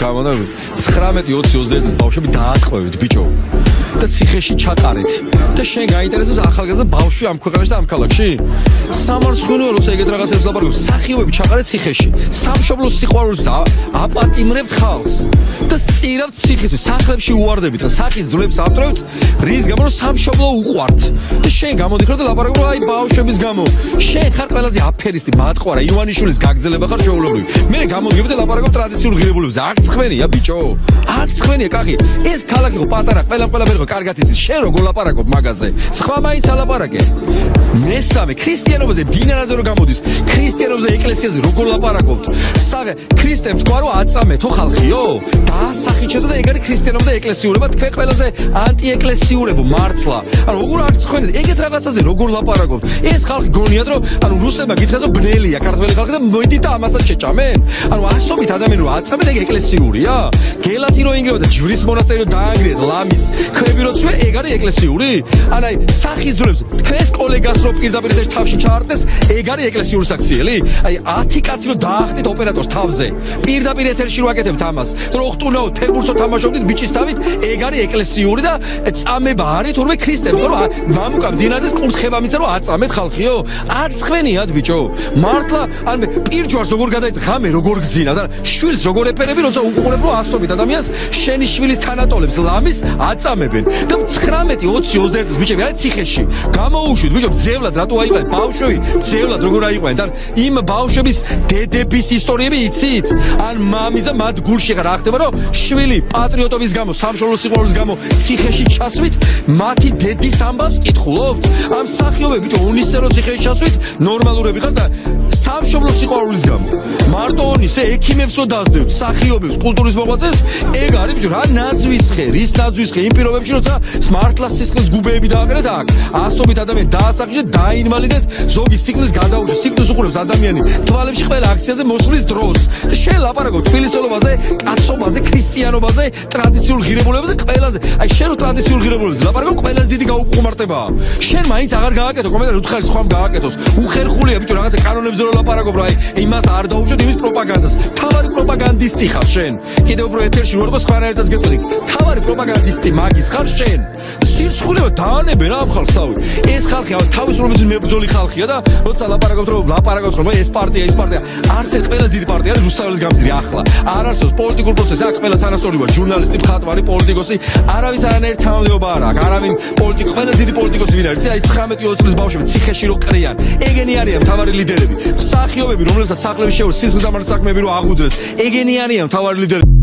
გამოდა 19-20 ბავშვები დაატყვევით ბიჭო და ციხეში ჩაყარეთ და შენ გაინტერესებს ახალგაზრდა ბავშვი ამ ქვეყანაში და ამ ქალაქში სამარცხვინოა როცა ეგეთ რაღაცებს ლაპარაკობ სახიობები ჩაყარეთ ციხეში სამშობლოს სიყვარულს და აპატიმრებთ ხალხს და წირავთ ციხისთვის სახლებში უვარდებით და სახის ძვლებს ატყვევთ რის გამო რომ სამშობლო უყვართ და შენ გამოდიხარ და ლაპარაკობ აი ბავშვების გამო შენ ხარ ყველაზე აფერისტი მატყوارა ივანიშვილის გაგრძელება ხარ შეულებრივი მე გამოდიებ და ლაპარაკობ ტრადიციულ ღირებულებებზე აქ ცხვენია ბიჭო აქ ცხვენია კახი ეს ქალაქი ხო პატარა ყველაფერი ხო კარგად იცის შენ როგორ ლაპარაკობ მაგაზე სხვა მაინც ალაპარაკე მესამე ქრისტიანობაზე დინარაზე რო გამოდის ქრისტიანობაზე ეკლესიაზე როგორ ლაპარაკობთ საღე ქრისტემ თქვა რომ აწამეთო ხალხიო დაასახიჩეთო და ეგ არის ქრისტიანობა და ეკლესიურობა თქვენ ყველაზე ანტიეკლესიურებო მართლა ანუ როგორ აქ ცხვენეთ ეგეთ რაღაცაზე როგორ ლაპარაკობთ ეს ხალხი გონიათ რომ ანუ რუსებმა გითხრათ რომ ბნელია ქართველი ხალხი და მოიდი და ამასაც შეჭამენ ანუ ასობით ადამიანი რო აწამეთ ეგ ეკლესიურია გელათი რო ინგრევა და ჯვრის მონასტერი რო დაანგრიეთ ლამის ქვები რო ცვე ეგ არის ეკლესიური ან აი სახიზრებს თქვენს კოლეგას რო პირდაპირ ეთერში თავში ჩაარტეს ეგ არის ეკლესიური საქციელი აი 10 კაცი რო დაახტით ოპერატორს თავზე პირდაპირ ეთერში რო აკეთებთ ამას რო ხტუნაოთ ფეგურსო თამაშობდით ბიჭის თავით ეგ არის ეკლესიური და წამება არის თურმე ქრისტემ ხო რომ მამუკამ დინაზეს კურთხება მიცა რომ აწამეთ ხალხიო არც ხვენიათ ბიჭო მართლა ან პირჯვარს როგორ გადაიწყე ხამე როგორ გძინა და შვილს როგორ ეფერები როცა უყურებ რომ ასობით ადამიანს შენი შვილის თანატოლებს ლამის აწამებენ და 19-20-21 ბიჭები არის ციხეში გამოუშვით ბიჭო ძევლად რატო აიყვნენ ბავშვები ძევლად როგორ აიყვნენ და იმ ბავშვების დედების ისტორიები იცით ან მამის და მათ გულში რა ხდება რომ შვილი პატრიოტობის გამო სამშობლოს სიყვარულის გამო ციხეში ჩასვით მათი დედის ამბავს კითხულობთ ამ სახიობები ბიჭო უნისერო ციხეში ჩასვით ნორმალურები ხარ და სამშობლოს სიყვარულის გამო მარტო ონისე ექიმებს რო დაძდევთ სახიობებს კულტურის მოღვაწეებს ეგ არის ბიჭო რა ნაძვისხე რის ნაძვისხე იმ პირობებში როცა მართლა სისხლის გუბეები დააყენეთ აქ ასობით ადამიანი დაასახიშეთ დაინვალიდეთ ზოგი სიკვდილს გადაუჭრეს სიკვდილს უყურებს ადამიანი თვალებში ყველა აქციაზე მოსვლის დროს შენ ლაპარაკობ თბილისელობაზე კაცობაზე ქრისტიანობაზე ტრადიციულ ღირებულებებზე ყველაზე აი შენ რო ტრადიციულ ღირებულებებზე ლაპარაკობ ყველაზე დიდი გაუყუმარტებაა შენ მაინც აღარ გააკეთო კომენტარი უთხარი სხვამ გააკეთოს უხერხულია ბიჭო რაღაცა კანონებზე რო ლაპარაკობ რა აი იმას არ დაუჭერთ იმის პროპაგანდას თავარი პროპაგანდისტი ხარ შენ კიდევ უფრო ეთერში რო სხვანაირადაც გეტყვი თავარი პროპაგანდისტი მაგის ხარ შენ სირცხულეო დაანებე რა ამ ხალხს თავი ეს ხალხი თავისუფლების მებრძოლი ხალხია და როცა ლაპარაკობთ რომ ეს პარტია არც ერთ ყველა დიდი პარტია არის რუსთაველის გამზირი ახლა არ არსებობს პოლიტიკურ პროცესი აქ ყველა თანასწორი ვარ ჟურნალისტი მხატვარი პოლიტიკოსი არავის არანაირი თანამდებობა არ აქვს არავინ პოლიტიკოსი ყველა დიდი პოლიტიკოსი ვინ არის აი 19-20 წლის ბავშვები ციხეში რო ყრიან ეგენი არიან მთავარი ლიდერები მსახიობები რომლებსაც სახლებში შეუძლეს სისხლის დამარცხების საქმეები რო აღუძრეს ეგენი არიან მთავარი ლიდერები